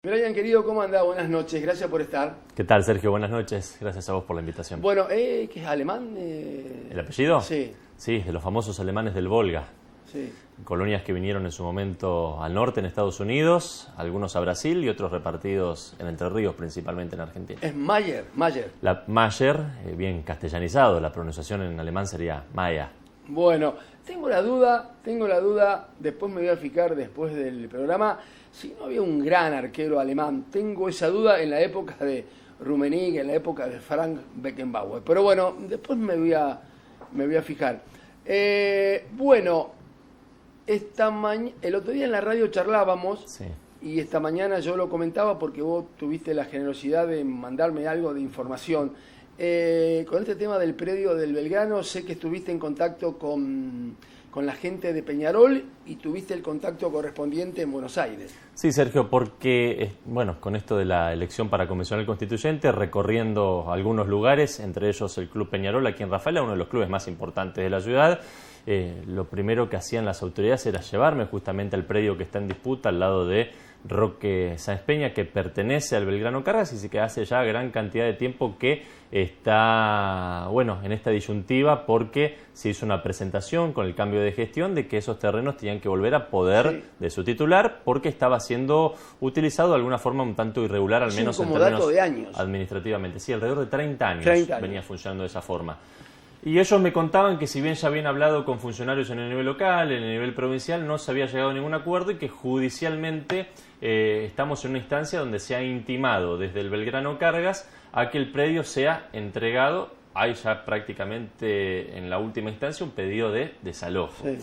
Brian, querido, ¿cómo anda? Buenas noches, gracias por estar. ¿Qué tal, Sergio? Buenas noches. Gracias a vos por la invitación. Bueno, ¿qué es alemán? ¿El apellido? Sí. Sí, de los famosos alemanes del Volga. Sí. Colonias que vinieron en su momento al norte en Estados Unidos, algunos a Brasil y otros repartidos en Entre Ríos, principalmente en Argentina. Es Mayer. La Mayer, bien castellanizado, la pronunciación en alemán sería Maya. Bueno, tengo la duda, después me voy a fijar después del programa, si no había un gran arquero alemán. Tengo esa duda en la época de Rummenigge, en la época de Frank Beckenbauer. Pero bueno, después me voy a fijar. Bueno, el otro día en la radio charlábamos, Sí. y esta mañana yo lo comentaba porque vos tuviste la generosidad de mandarme algo de información. Con este tema del predio del Belgrano, sé que estuviste en contacto con la gente de Peñarol y tuviste el contacto correspondiente en Buenos Aires. Sí, Sergio, porque, bueno, con esto de la elección para Convencional Constituyente, recorriendo algunos lugares, entre ellos el Club Peñarol, aquí en Rafaela, uno de los clubes más importantes de la ciudad, lo primero que hacían las autoridades era llevarme justamente al predio que está en disputa, al lado de Roque Sáenz Peña, que pertenece al Belgrano Cargas y que hace ya gran cantidad de tiempo que está, bueno, en esta disyuntiva, porque se hizo una presentación con el cambio de gestión de que esos terrenos tenían que volver a poder de su titular, porque estaba siendo utilizado de alguna forma un tanto irregular, al menos en términos de años. Administrativamente. Sí, alrededor de 30 años venía funcionando de esa forma. Y ellos me contaban que si bien ya habían hablado con funcionarios en el nivel local, en el nivel provincial, no se había llegado a ningún acuerdo y que judicialmente estamos en una instancia donde se ha intimado desde el Belgrano Cargas a que el predio sea entregado. Hay ya prácticamente en la última instancia un pedido de desalojo. Sí.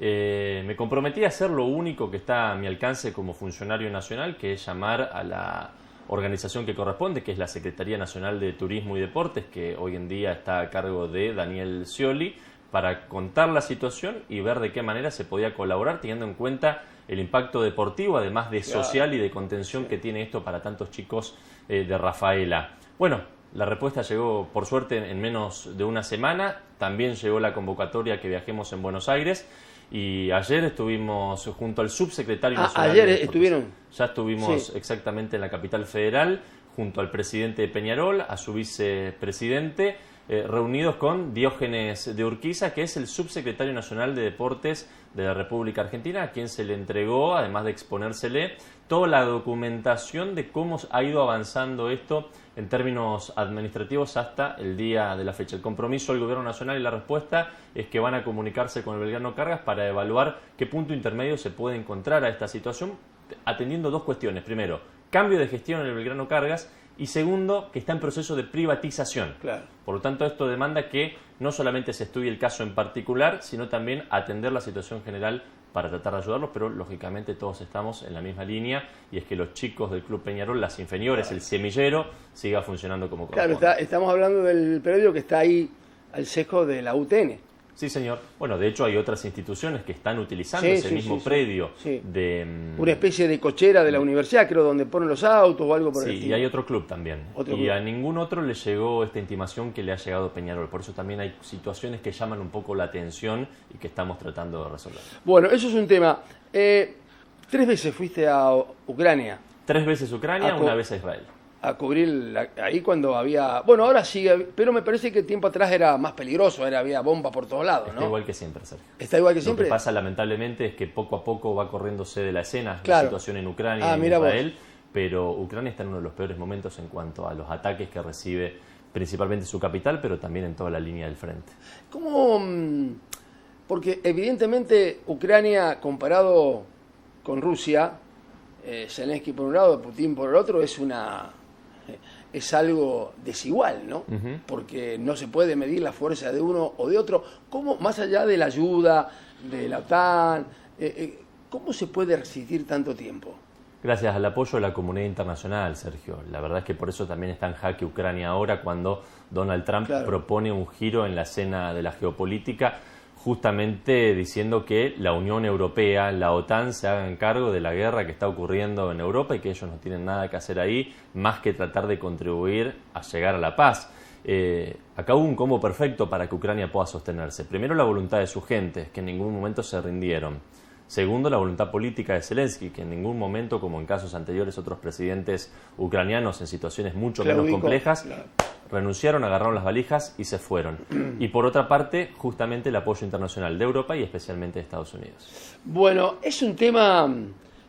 Me comprometí a hacer lo único que está a mi alcance como funcionario nacional, que es llamar a la organización que corresponde, que es la Secretaría Nacional de Turismo y Deportes, que hoy en día está a cargo de Daniel Scioli, para contar la situación y ver de qué manera se podía colaborar, teniendo en cuenta el impacto deportivo, además de social y de contención que tiene esto para tantos chicos de Rafaela. Bueno, la respuesta llegó, por suerte, en menos de una semana. También llegó la convocatoria que viajemos en Buenos Aires. Y ayer estuvimos junto al subsecretario nacional. Ayer estuvieron. Ya estuvimos exactamente en la capital federal, junto al presidente de Peñarol, a su vicepresidente, reunidos con Diógenes de Urquiza, que es el subsecretario nacional de Deportes de la República Argentina, a quien se le entregó, además de exponérsele, toda la documentación de cómo ha ido avanzando esto en términos administrativos hasta el día de la fecha. El compromiso del Gobierno Nacional y la respuesta es que van a comunicarse con el Belgrano Cargas para evaluar qué punto intermedio se puede encontrar a esta situación, atendiendo dos cuestiones. Primero, cambio de gestión en el Belgrano Cargas, y segundo, que está en proceso de privatización. Claro. Por lo tanto, esto demanda que no solamente se estudie el caso en particular, sino también atender la situación general para tratar de ayudarlos, pero lógicamente todos estamos en la misma línea, y es que los chicos del Club Peñarol, las inferiores, el semillero, siga funcionando como corresponde. Claro, estamos hablando del predio que está ahí al cejo de la UTN. Sí, señor. Bueno, de hecho hay otras instituciones que están utilizando ese mismo predio. Sí. De una especie de cochera de la universidad, creo, donde ponen los autos o algo por el estilo. Sí, y hay otro club también. A ningún otro le llegó esta intimación que le ha llegado a Peñarol. Por eso también hay situaciones que llaman un poco la atención y que estamos tratando de resolver. Bueno, eso es un tema. 3 veces fuiste a Ucrania. 3 veces Ucrania, una vez a Israel. A cubrir ahí cuando había... Bueno, ahora sigue, pero me parece que tiempo atrás era más peligroso, había bombas por todos lados, ¿no? Está igual que siempre, Sergio. ¿Está igual que siempre? Lo que pasa, lamentablemente, es que poco a poco va corriéndose de la escena la situación en Ucrania y en Israel, pero Ucrania está en uno de los peores momentos en cuanto a los ataques que recibe principalmente su capital, pero también en toda la línea del frente. ¿Cómo? Porque evidentemente Ucrania, comparado con Rusia, Zelensky por un lado, Putin por el otro, es algo desigual, ¿no? Porque no se puede medir la fuerza de uno o de otro. ¿Cómo, más allá de la ayuda de la OTAN, cómo se puede resistir tanto tiempo? Gracias al apoyo de la comunidad internacional, Sergio. La verdad es que por eso también está en jaque Ucrania ahora, cuando Donald Trump propone un giro en la escena de la geopolítica, justamente diciendo que la Unión Europea, la OTAN, se hagan cargo de la guerra que está ocurriendo en Europa y que ellos no tienen nada que hacer ahí más que tratar de contribuir a llegar a la paz. Acá hubo un combo perfecto para que Ucrania pueda sostenerse. Primero, la voluntad de sus gentes, que en ningún momento se rindieron. Segundo, la voluntad política de Zelensky, que en ningún momento, como en casos anteriores otros presidentes ucranianos en situaciones mucho menos complejas, renunciaron, agarraron las valijas y se fueron. Y por otra parte, justamente el apoyo internacional de Europa y especialmente de Estados Unidos. Bueno, es un tema,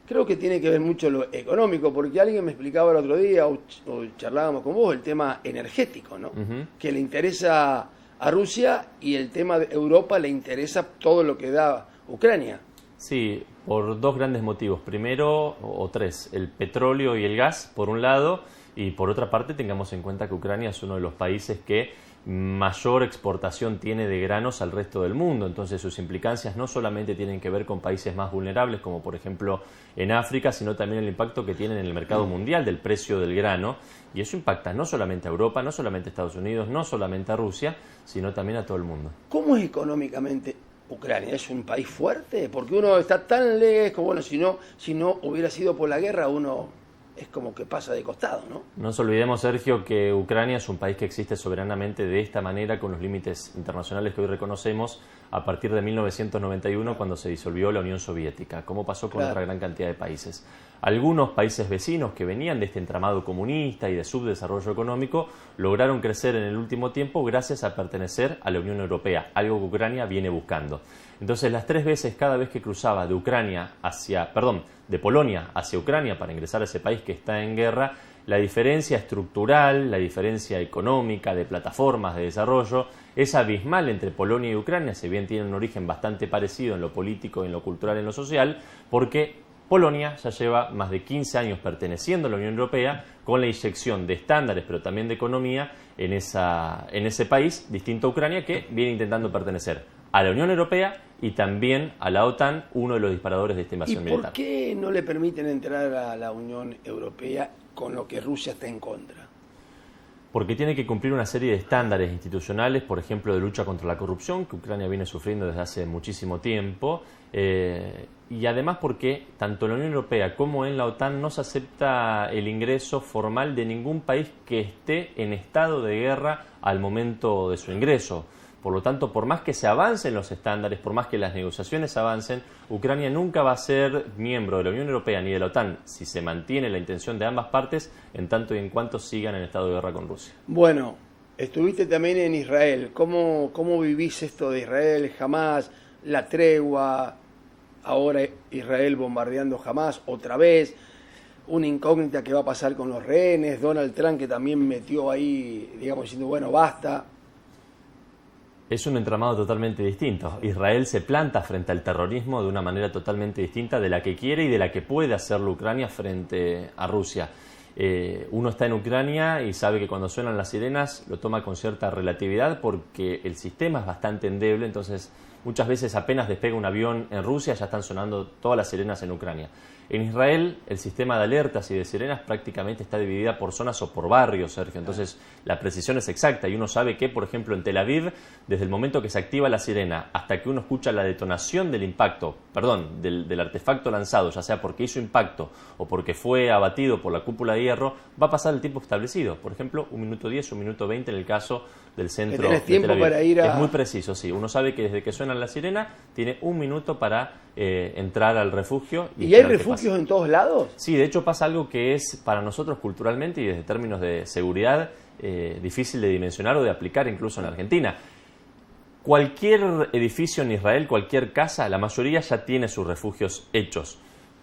creo que tiene que ver mucho lo económico, porque alguien me explicaba el otro día, o charlábamos con vos, el tema energético, ¿no? Que le interesa a Rusia, y el tema de Europa le interesa todo lo que da Ucrania. Sí, por dos grandes motivos. Primero, o tres, el petróleo y el gas, por un lado, y por otra parte tengamos en cuenta que Ucrania es uno de los países que mayor exportación tiene de granos al resto del mundo. Entonces sus implicancias no solamente tienen que ver con países más vulnerables, como por ejemplo en África, sino también el impacto que tienen en el mercado mundial del precio del grano. Y eso impacta no solamente a Europa, no solamente a Estados Unidos, no solamente a Rusia, sino también a todo el mundo. ¿Cómo es económicamente Ucrania? ¿Es un país fuerte? Porque uno está tan lejos, bueno, si no hubiera sido por la guerra, uno es como que pasa de costado, ¿no? No nos olvidemos, Sergio, que Ucrania es un país que existe soberanamente de esta manera, con los límites internacionales que hoy reconocemos, a partir de 1991, cuando se disolvió la Unión Soviética, como pasó con otra gran cantidad de países. Algunos países vecinos que venían de este entramado comunista y de subdesarrollo económico lograron crecer en el último tiempo gracias a pertenecer a la Unión Europea, algo que Ucrania viene buscando. Entonces, las 3 veces cada vez que cruzaba de Polonia hacia Ucrania para ingresar a ese país que está en guerra, la diferencia estructural, la diferencia económica, de plataformas de desarrollo, es abismal entre Polonia y Ucrania, si bien tienen un origen bastante parecido en lo político, en lo cultural, en lo social, porque Polonia ya lleva más de 15 años perteneciendo a la Unión Europea, con la inyección de estándares, pero también de economía en ese país, distinto a Ucrania, que viene intentando pertenecer a la Unión Europea y también a la OTAN, uno de los disparadores de esta invasión militar. ¿Y por qué no le permiten entrar a la Unión Europea con lo que Rusia está en contra? Porque tiene que cumplir una serie de estándares institucionales, por ejemplo, de lucha contra la corrupción, que Ucrania viene sufriendo desde hace muchísimo tiempo, y además porque tanto en la Unión Europea como en la OTAN no se acepta el ingreso formal de ningún país que esté en estado de guerra al momento de su ingreso. Por lo tanto, por más que se avancen los estándares, por más que las negociaciones avancen, Ucrania nunca va a ser miembro de la Unión Europea ni de la OTAN si se mantiene la intención de ambas partes, en tanto y en cuanto sigan en estado de guerra con Rusia. Bueno, estuviste también en Israel. ¿Cómo vivís esto de Israel, Hamás, la tregua, ahora Israel bombardeando Hamás otra vez? Una incógnita que va a pasar con los rehenes, Donald Trump que también metió ahí, digamos, diciendo, bueno, basta. Es un entramado totalmente distinto. Israel se planta frente al terrorismo de una manera totalmente distinta de la que quiere y de la que puede hacerlo Ucrania frente a Rusia. Uno está en Ucrania y sabe que cuando suenan las sirenas lo toma con cierta relatividad porque el sistema es bastante endeble, entonces muchas veces apenas despega un avión en Rusia ya están sonando todas las sirenas en Ucrania. En Israel el sistema de alertas y de sirenas prácticamente está dividida por zonas o por barrios, Sergio. Entonces la precisión es exacta y uno sabe que, por ejemplo, en Tel Aviv, desde el momento que se activa la sirena hasta que uno escucha la detonación del del artefacto lanzado, ya sea porque hizo impacto o porque fue abatido por la cúpula de hierro, va a pasar el tiempo establecido. Por ejemplo, 1 minuto 10, 1 minuto 20 en el caso del centro de Tel Aviv. Para ir a... Es muy preciso, sí. Uno sabe que desde que suena la sirena tiene 1 minuto para entrar al refugio. ¿Y hay refugios en todos lados? Sí, de hecho pasa algo que es para nosotros culturalmente y desde términos de seguridad difícil de dimensionar o de aplicar incluso en Argentina. Cualquier edificio en Israel, cualquier casa, la mayoría ya tiene sus refugios hechos,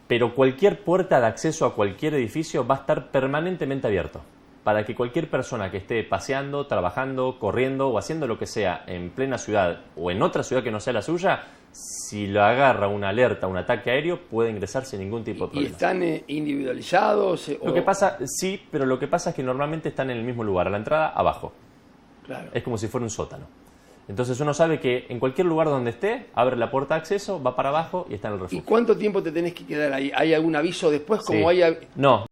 pero cualquier puerta de acceso a cualquier edificio va a estar permanentemente abierto para que cualquier persona que esté paseando, trabajando, corriendo o haciendo lo que sea en plena ciudad o en otra ciudad que no sea la suya, si lo agarra una alerta, un ataque aéreo, puede ingresar sin ningún tipo de problema. ¿Y están individualizados? Lo que pasa, sí, pero lo que pasa es que normalmente están en el mismo lugar, a la entrada, abajo. Claro. Es como si fuera un sótano. Entonces uno sabe que en cualquier lugar donde esté, abre la puerta de acceso, va para abajo y está en el refugio. ¿Y cuánto tiempo te tenés que quedar ahí? ¿Hay algún aviso después? Sí. No.